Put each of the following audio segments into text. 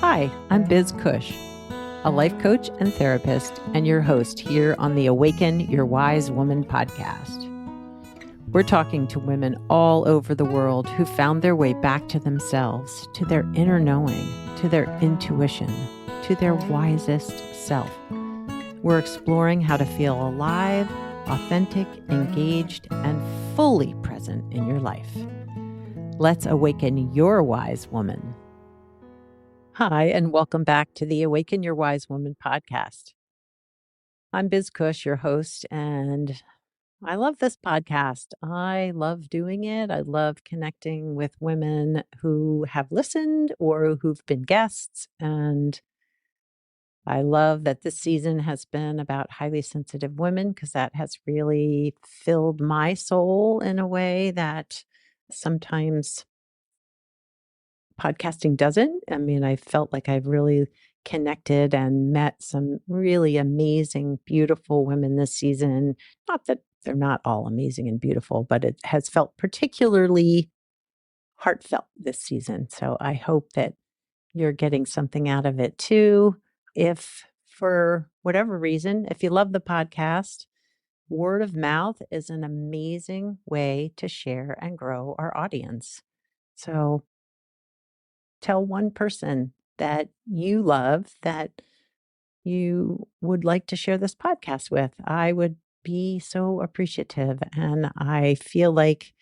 Hi, I'm Biz Cush, a life coach and therapist, and your host here on the Awaken Your Wise Woman podcast. We're talking to women all over the world who found their way back to themselves, to their inner knowing, to their intuition, to their wisest self. We're exploring how to feel alive, authentic, engaged, and fully present in your life. Let's awaken your wise woman. Hi, and welcome back to the Awaken Your Wise Woman podcast. I'm Biz Cush, your host, and I love this podcast. I love doing it. I love connecting with women who have listened or who've been guests. And I love that this season has been about highly sensitive women because that has really filled my soul in a way that sometimes podcasting doesn't. I mean, I felt like I've really connected and met some really amazing, beautiful women this season. Not that they're not all amazing and beautiful, but it has felt particularly heartfelt this season. So I hope that you're getting something out of it too. If for whatever reason, if you love the podcast, word of mouth is an amazing way to share and grow our audience. So tell one person that you love that you would like to share this podcast with. I would be so appreciative. And I feel like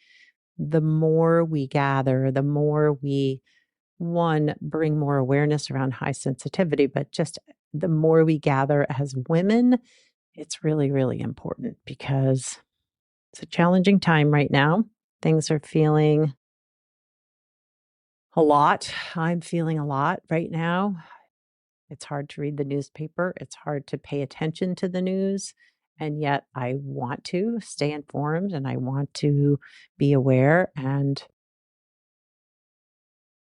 the more we gather, the more we, one, bring more awareness around high sensitivity, but just the more we gather as women, it's really, really important because it's a challenging time right now. Things are feeling a lot. I'm feeling a lot right now. It's hard to read the newspaper. It's hard to pay attention to the news. And yet I want to stay informed and I want to be aware. And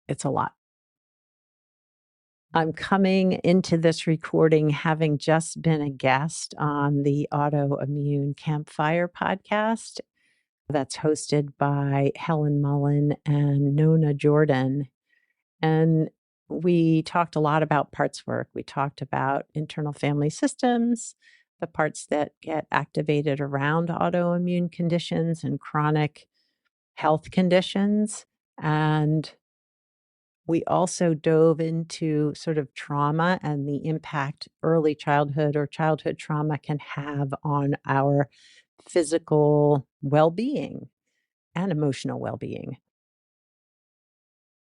it's a lot. I'm coming into this recording having just been a guest on the Autoimmune Campfire podcast that's hosted by Helen Mullen and Nona Jordan. And we talked a lot about parts work. We talked about internal family systems, the parts that get activated around autoimmune conditions and chronic health conditions. And we also dove into sort of trauma and the impact early childhood or childhood trauma can have on our physical well-being and emotional well-being.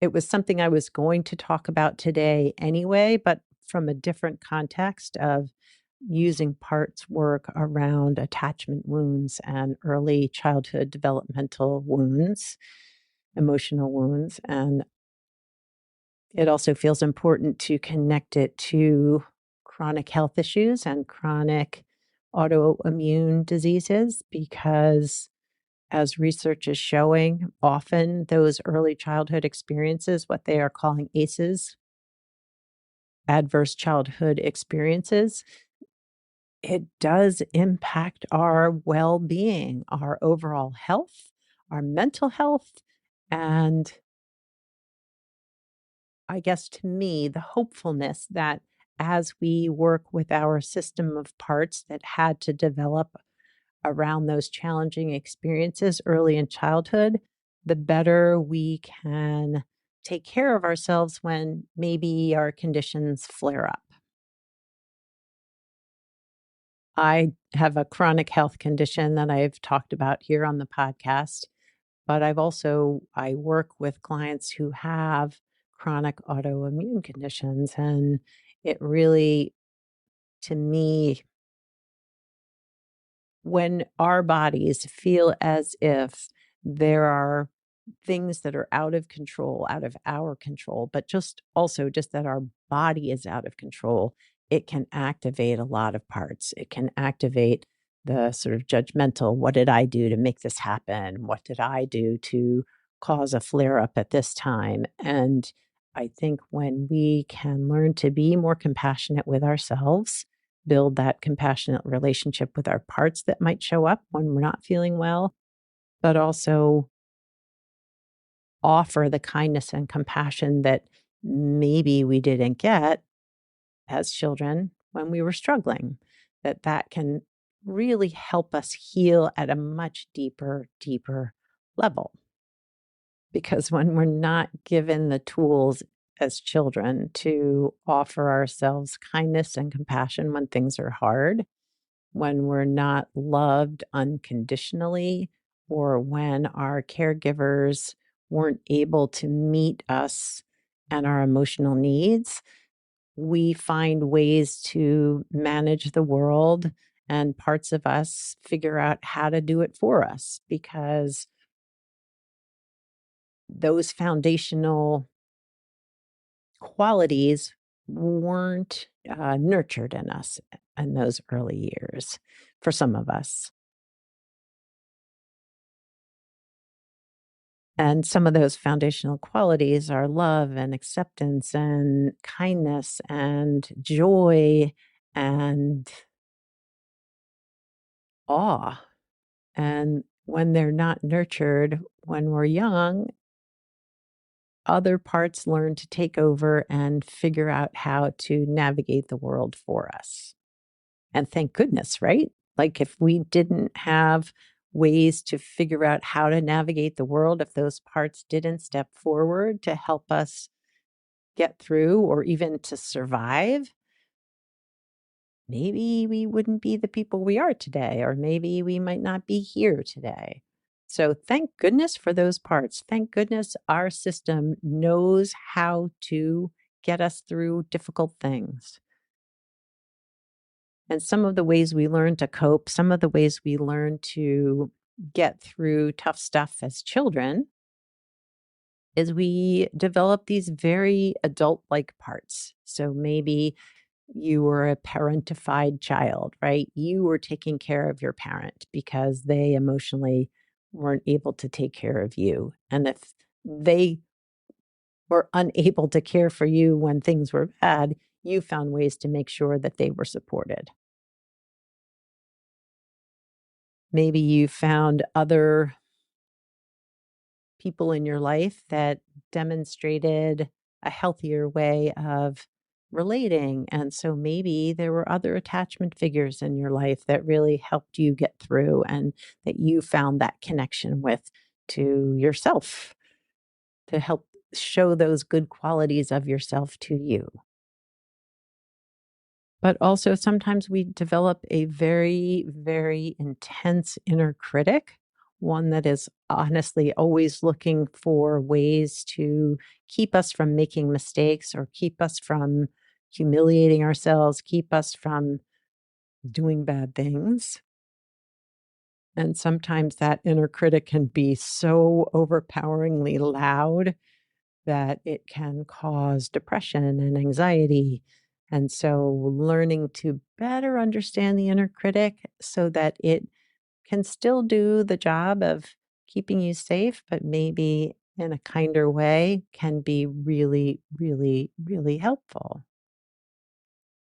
It was something I was going to talk about today anyway, but from a different context of using parts work around attachment wounds and early childhood developmental wounds, emotional wounds. And it also feels important to connect it to chronic health issues and chronic autoimmune diseases because as research is showing, often those early childhood experiences, what they are calling ACEs, adverse childhood experiences, it does impact our well-being, our overall health, our mental health, and I guess to me, the hopefulness that as we work with our system of parts that had to develop around those challenging experiences early in childhood, the better we can take care of ourselves when maybe our conditions flare up. I have a chronic health condition that I've talked about here on the podcast, but I work with clients who have chronic autoimmune conditions. And it really, to me, when our bodies feel as if there are things that are out of control, out of our control, but just that our body is out of control, it can activate a lot of parts. It can activate the sort of judgmental, what did I do to make this happen? What did I do to cause a flare up at this time? And I think when we can learn to be more compassionate with ourselves, build that compassionate relationship with our parts that might show up when we're not feeling well, but also offer the kindness and compassion that maybe we didn't get as children when we were struggling, that can really help us heal at a much deeper, deeper level. Because when we're not given the tools as children to offer ourselves kindness and compassion when things are hard, when we're not loved unconditionally, or when our caregivers weren't able to meet us and our emotional needs, we find ways to manage the world, and parts of us figure out how to do it for us because those foundational qualities weren't nurtured in us in those early years for some of us. And some of those foundational qualities are love and acceptance and kindness and joy and awe. And when they're not nurtured when we're young, other parts learn to take over and figure out how to navigate the world for us. And thank goodness, right? Like if we didn't have ways to figure out how to navigate the world, if those parts didn't step forward to help us get through or even to survive, maybe we wouldn't be the people we are today, or maybe we might not be here today. So thank goodness for those parts. Thank goodness our system knows how to get us through difficult things. And some of the ways we learn to cope, some of the ways we learn to get through tough stuff as children is we develop these very adult like parts. So maybe you were a parentified child, right? You were taking care of your parent because they emotionally weren't able to take care of you. And if they were unable to care for you when things were bad, you found ways to make sure that they were supported. Maybe you found other people in your life that demonstrated a healthier way of relating. And so maybe there were other attachment figures in your life that really helped you get through and that you found that connection with to yourself to help show those good qualities of yourself to you. But also sometimes we develop a very, very intense inner critic, one that is honestly always looking for ways to keep us from making mistakes or keep us from humiliating ourselves, keep us from doing bad things. And sometimes that inner critic can be so overpoweringly loud that it can cause depression and anxiety. And so, learning to better understand the inner critic so that it can still do the job of keeping you safe, but maybe in a kinder way can be really, really, really helpful.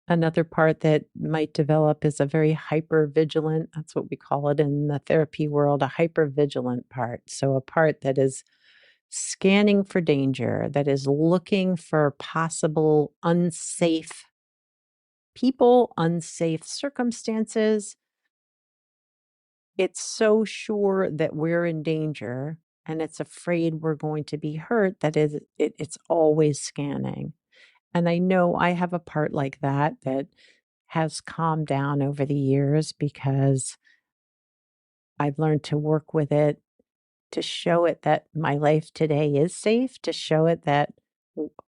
Another part that might develop is a very hyper vigilant, that's what we call it in the therapy world, a hyper vigilant part. So, a part that is scanning for danger, that is looking for possible unsafe people, unsafe circumstances. It's so sure that we're in danger and it's afraid we're going to be hurt that it's always scanning. And I know I have a part like that that has calmed down over the years because I've learned to work with it, to show it that my life today is safe, to show it that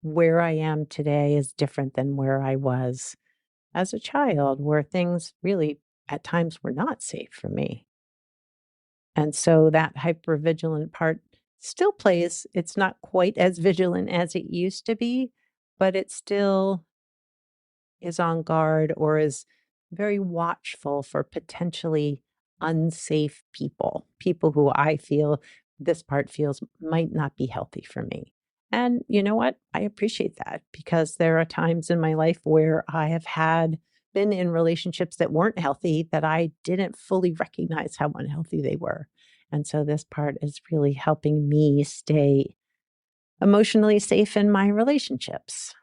where I am today is different than where I was as a child, where things really at times were not safe for me. And so that hypervigilant part still plays. It's not quite as vigilant as it used to be, but it still is on guard or is very watchful for potentially unsafe people, people who I feel this part feels might not be healthy for me. And you know what? I appreciate that because there are times in my life where I have been in relationships that weren't healthy that I didn't fully recognize how unhealthy they were. And so this part is really helping me stay emotionally safe in my relationships.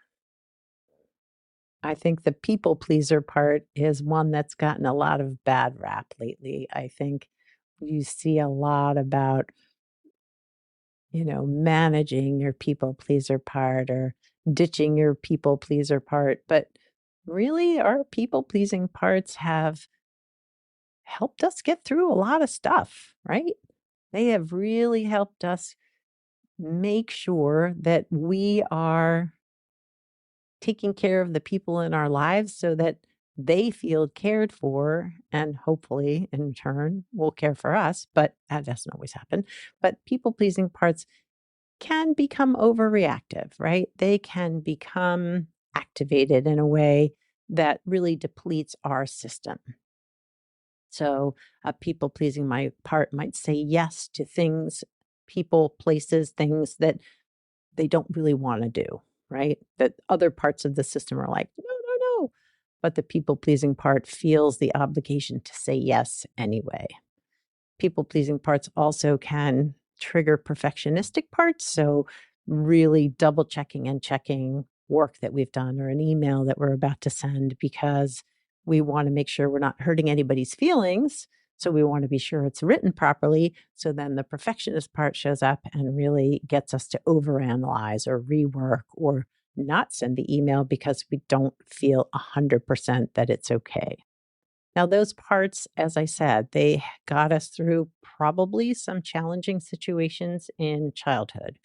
I think the people pleaser part is one that's gotten a lot of bad rap lately. I think you see a lot about, managing your people pleaser part or ditching your people pleaser part. But really, our people pleasing parts have helped us get through a lot of stuff, right? They have really helped us make sure that we are taking care of the people in our lives so that they feel cared for and hopefully in turn will care for us, but that doesn't always happen. But people pleasing parts can become overreactive, right? They can become activated in a way that really depletes our system. So, people pleasing my part might say yes to things, people, places, things that they don't really want to do, right? That other parts of the system are like, no, no, no. But the people pleasing part feels the obligation to say yes anyway. People pleasing parts also can trigger perfectionistic parts. So, really double checking and checking work that we've done or an email that we're about to send because we want to make sure we're not hurting anybody's feelings. So, we want to be sure it's written properly. So, then the perfectionist part shows up and really gets us to overanalyze or rework or not send the email because we don't feel 100% that it's okay. Now, those parts, as I said, they got us through probably some challenging situations in childhood.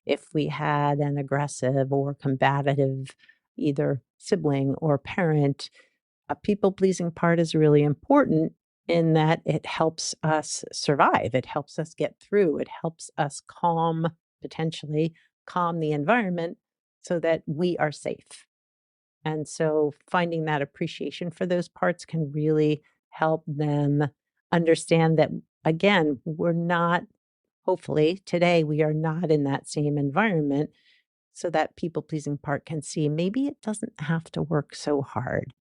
If we had an aggressive or combative either sibling or parent, a people pleasing part is really important in that it helps us survive. It helps us get through. It helps us potentially calm the environment so that we are safe. And so finding that appreciation for those parts can really help them understand that, again, we're not, hopefully today, we are not in that same environment. So that people pleasing part can see maybe it doesn't have to work so hard.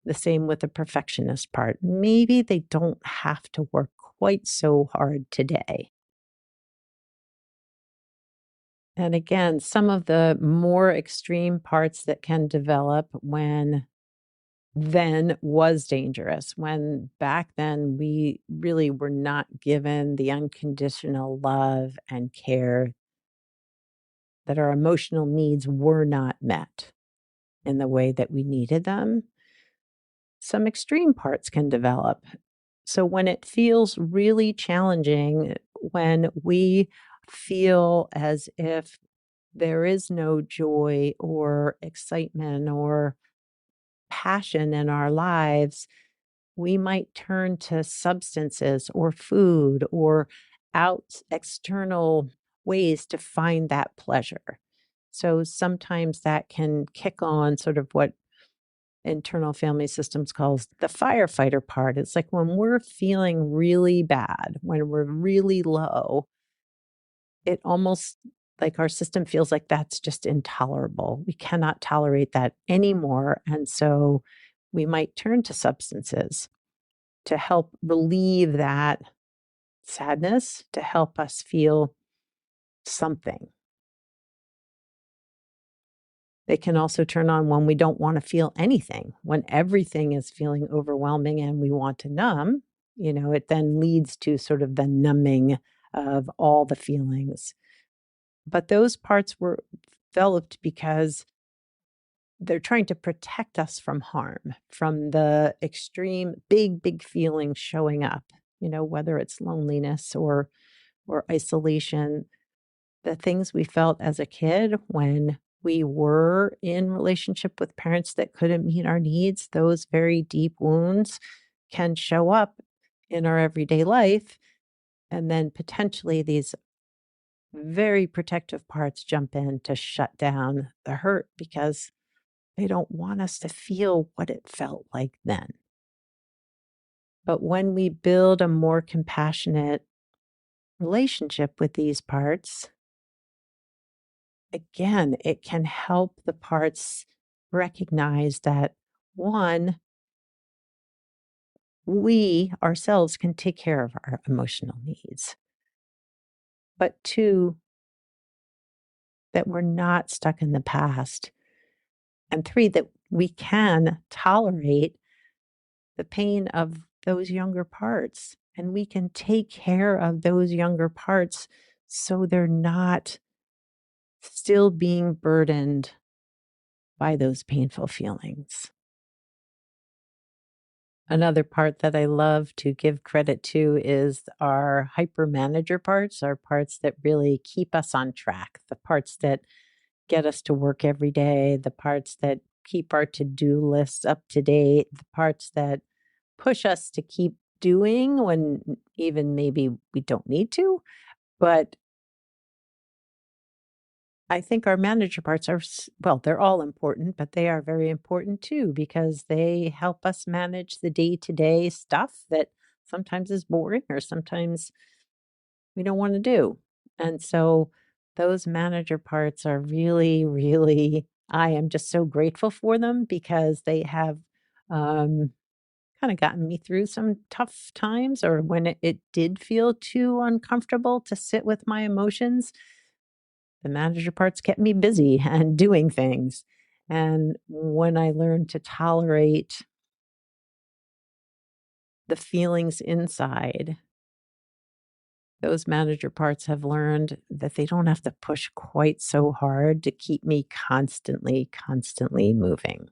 The same with the perfectionist part. Maybe they don't have to work quite so hard today. And again, some of the more extreme parts that can develop when then was dangerous when back then we really were not given the unconditional love and care that our emotional needs were not met in the way that we needed them. Some extreme parts can develop. So when it feels really challenging, when we feel as if there is no joy or excitement or passion in our lives, we might turn to substances or food or external ways to find that pleasure. So sometimes that can kick on sort of what internal family systems calls the firefighter part. It's like when we're feeling really bad, when we're really low, it almost like our system feels like that's just intolerable. We cannot tolerate that anymore. And so we might turn to substances to help relieve that sadness, to help us feel something. They can also turn on when we don't want to feel anything, when everything is feeling overwhelming and we want to numb. It then leads to sort of the numbing of all the feelings. But those parts were developed because they're trying to protect us from harm, from the extreme, big, big feelings showing up, whether it's loneliness or isolation, the things we felt as a kid when we were in relationship with parents that couldn't meet our needs, those very deep wounds can show up in our everyday life. And then potentially these very protective parts jump in to shut down the hurt because they don't want us to feel what it felt like then. But when we build a more compassionate relationship with these parts, again, it can help the parts recognize that one, we ourselves can take care of our emotional needs. But two, that we're not stuck in the past. And 3, that we can tolerate the pain of those younger parts, and we can take care of those younger parts so they're not still being burdened by those painful feelings. Another part that I love to give credit to is our hyper manager parts, our parts that really keep us on track, the parts that get us to work every day, the parts that keep our to-do lists up to date, the parts that push us to keep doing when even maybe we don't need to. But I think our manager parts are, well, they're all important, but they are very important too because they help us manage the day to day stuff that sometimes is boring or sometimes we don't want to do. And so those manager parts are really, really, I am just so grateful for them because they have um, kind of gotten me through some tough times or when it did feel too uncomfortable to sit with my emotions. The manager parts kept me busy and doing things. And when I learned to tolerate the feelings inside, those manager parts have learned that they don't have to push quite so hard to keep me constantly, constantly moving.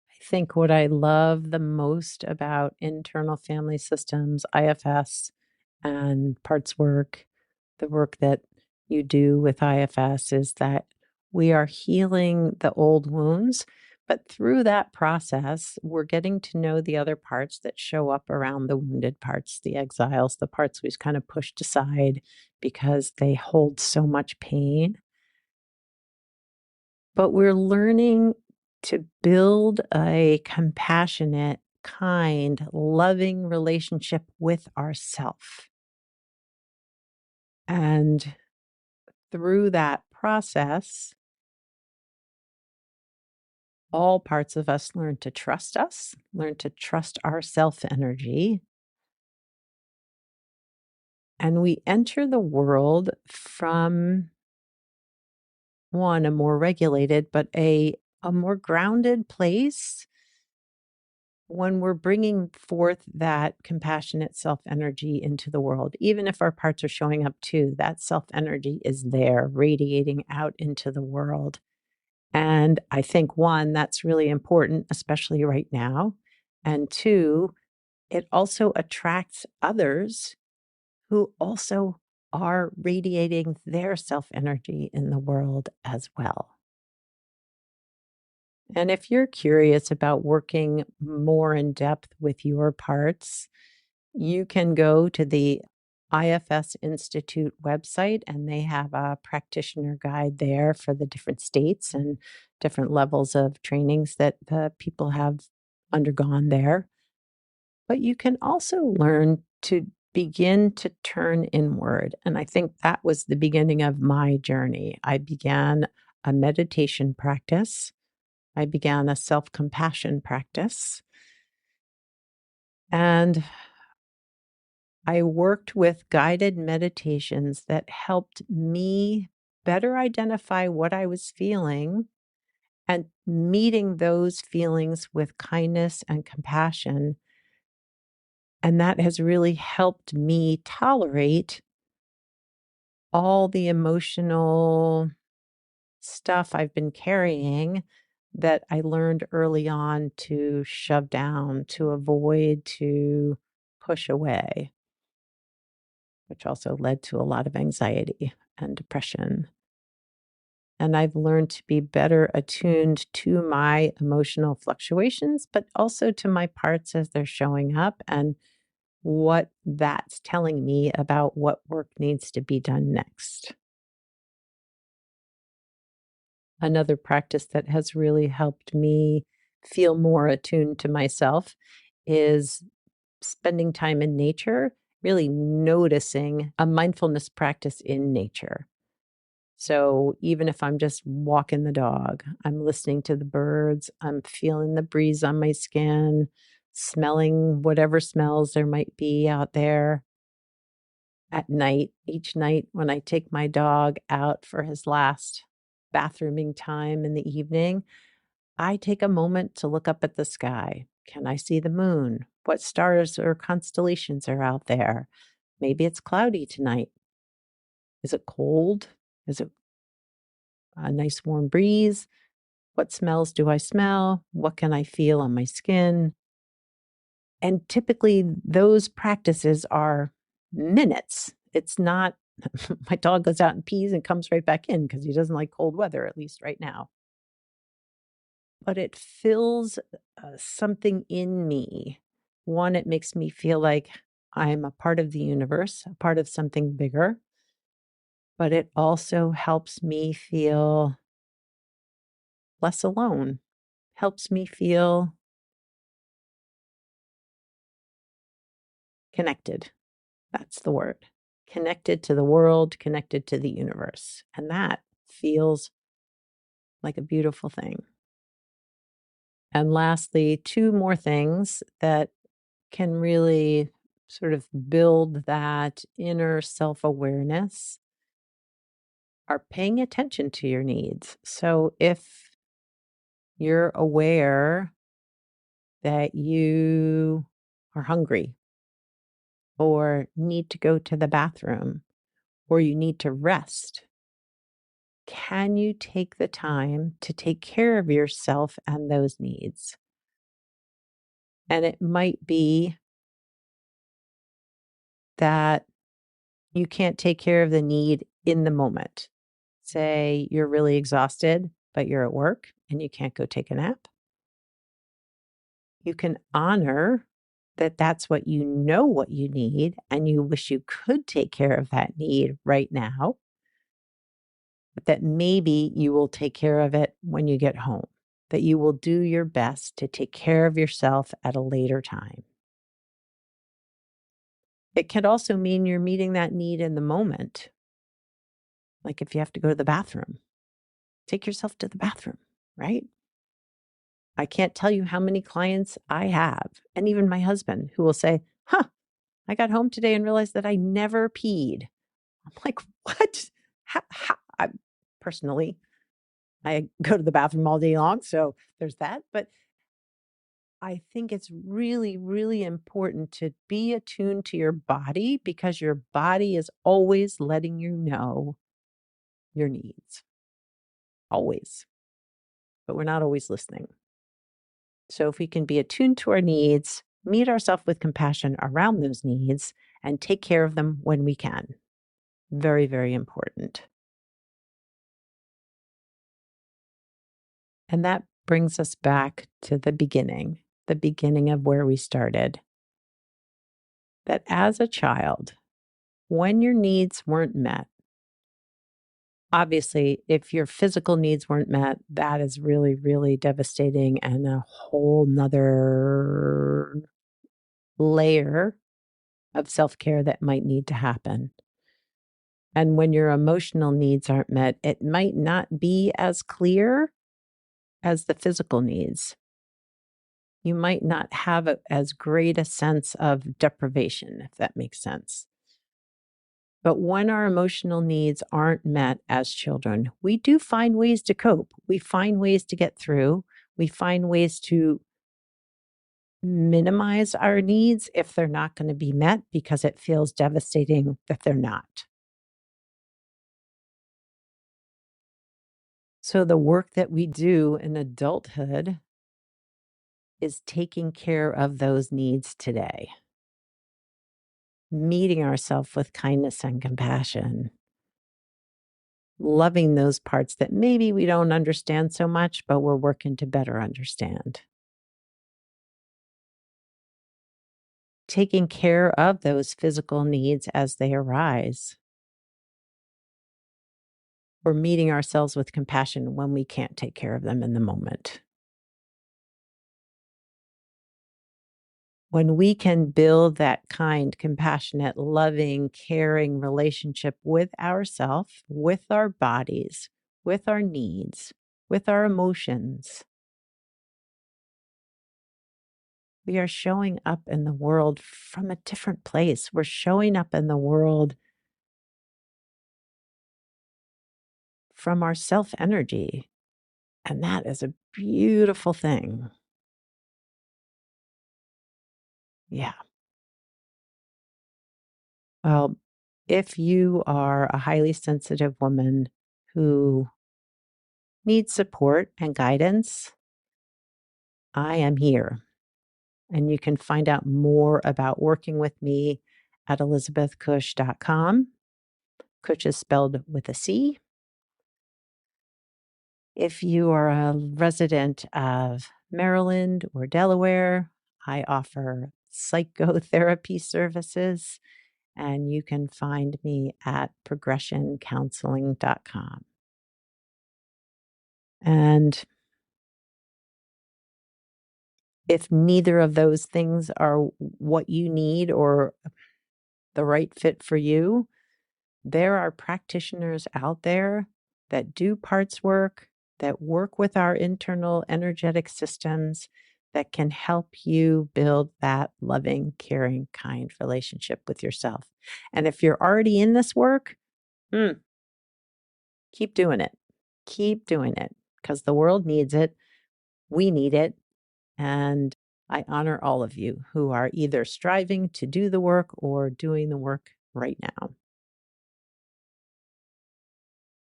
I think what I love the most about internal family systems, IFS, and parts work, the work that you do with IFS is that we are healing the old wounds. But through that process, we're getting to know the other parts that show up around the wounded parts, the exiles, the parts we've kind of pushed aside because they hold so much pain. But we're learning to build a compassionate, kind, loving relationship with ourself. And through that process, all parts of us, learn to trust our self energy, and we enter the world from one, a more regulated, but a more grounded place when we're bringing forth that compassionate self energy into the world. Even if our parts are showing up too, that self energy is there radiating out into the world. And I think one, that's really important, especially right now. And two, it also attracts others who also are radiating their self energy in the world as well. And if you're curious about working more in depth with your parts, you can go to the IFS Institute website, and they have a practitioner guide there for the different states and different levels of trainings that the people have undergone there. But you can also learn to begin to turn inward. And I think that was the beginning of my journey. I began a meditation practice, I began a self compassion practice, and I worked with guided meditations that helped me better identify what I was feeling and meeting those feelings with kindness and compassion. And that has really helped me tolerate all the emotional stuff I've been carrying that I learned early on to shove down, to avoid, to push away, which also led to a lot of anxiety and depression. And I've learned to be better attuned to my emotional fluctuations, but also to my parts as they're showing up and what that's telling me about what work needs to be done next. Another practice that has really helped me feel more attuned to myself is spending time in nature, really noticing a mindfulness practice in nature. So even if I'm just walking the dog, I'm listening to the birds, I'm feeling the breeze on my skin, smelling whatever smells there might be out there. at night, each night when I take my dog out for his last bathrooming time in the evening, I take a moment to look up at the sky. Can I see the moon? What stars or constellations are out there? Maybe it's cloudy tonight. Is it cold? Is it a nice warm breeze? What smells do I smell? What can I feel on my skin? And typically, those practices are minutes. It's not, my dog goes out and pees and comes right back in because he doesn't like cold weather, at least right now. But it fills something in me. One, it makes me feel like I'm a part of the universe, a part of something bigger. But it also helps me feel less alone, helps me feel connected. That's the word. Connected to the world, connected to the universe. And that feels like a beautiful thing. And lastly, two more things that can really sort of build that inner self awareness are paying attention to your needs. So if you're aware that you are hungry or need to go to the bathroom or you need to rest, can you take the time to take care of yourself and those needs? And it might be that you can't take care of the need in the moment. Say you're really exhausted, but you're at work and you can't go take a nap. You can honor that that's what you know what you need and you wish you could take care of that need right now, but that maybe you will take care of it when you get home, that you will do your best to take care of yourself at a later time. It can also mean you're meeting that need in the moment. Like if you have to go to the bathroom, take yourself to the bathroom, right? I can't tell you how many clients I have, and even my husband, who will say, "Huh, I got home today and realized that I never peed." I'm like, "What?" I personally, I go to the bathroom all day long, so there's that. But I think it's really, really important to be attuned to your body because your body is always letting you know your needs, always. But we're not always listening. So if we can be attuned to our needs, meet ourselves with compassion around those needs, and take care of them when we can. Very, very important. And that brings us back to the beginning of where we started. That as a child, when your needs weren't met, obviously, if your physical needs weren't met, that is really, really devastating and a whole nother layer of self care that might need to happen. And when your emotional needs aren't met, it might not be as clear as the physical needs. You might not have as great a sense of deprivation, if that makes sense. But when our emotional needs aren't met as children, we do find ways to cope. We find ways to get through. We find ways to minimize our needs if they're not going to be met because it feels devastating that they're not. So, the work that we do in adulthood is taking care of those needs today, meeting ourselves with kindness and compassion, loving those parts that maybe we don't understand so much, but we're working to better understand. Taking care of those physical needs as they arise, or meeting ourselves with compassion when we can't take care of them in the moment. When we can build that kind, compassionate, loving, caring relationship with ourselves, with our bodies, with our needs, with our emotions, we are showing up in the world from a different place. We're showing up in the world from our self energy. And that is a beautiful thing. Yeah. Well, if you are a highly sensitive woman who needs support and guidance, I am here. And you can find out more about working with me at elizabethcush.com. Cush is spelled with a C. If you are a resident of Maryland or Delaware, I offer psychotherapy services, and you can find me at progressioncounseling.com. And if neither of those things are what you need or the right fit for you, there are practitioners out there that do parts work, that work with our internal energetic systems, that can help you build that loving, caring, kind relationship with yourself. And if you're already in this work, keep doing it. Keep doing it because the world needs it. We need it. And I honor all of you who are either striving to do the work or doing the work right now.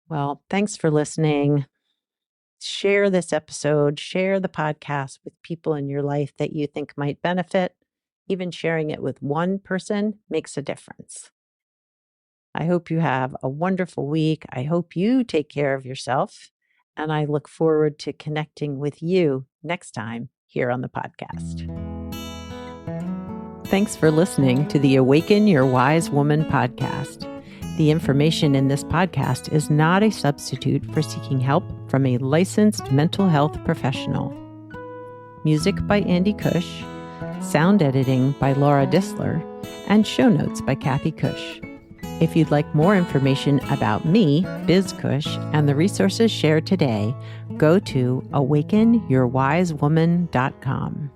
Well, thanks for listening. Share this episode, share the podcast with people in your life that you think might benefit. Even sharing it with one person makes a difference. I hope you have a wonderful week. I hope you take care of yourself. And I look forward to connecting with you next time here on the podcast. Thanks for listening to the Awaken Your Wise Woman podcast. The information in this podcast is not a substitute for seeking help from a licensed mental health professional. Music by Andy Cush, sound editing by Laura Disler, and show notes by Kathy Cush. If you'd like more information about me, Biz Cush, and the resources shared today, go to awakenyourwisewoman.com.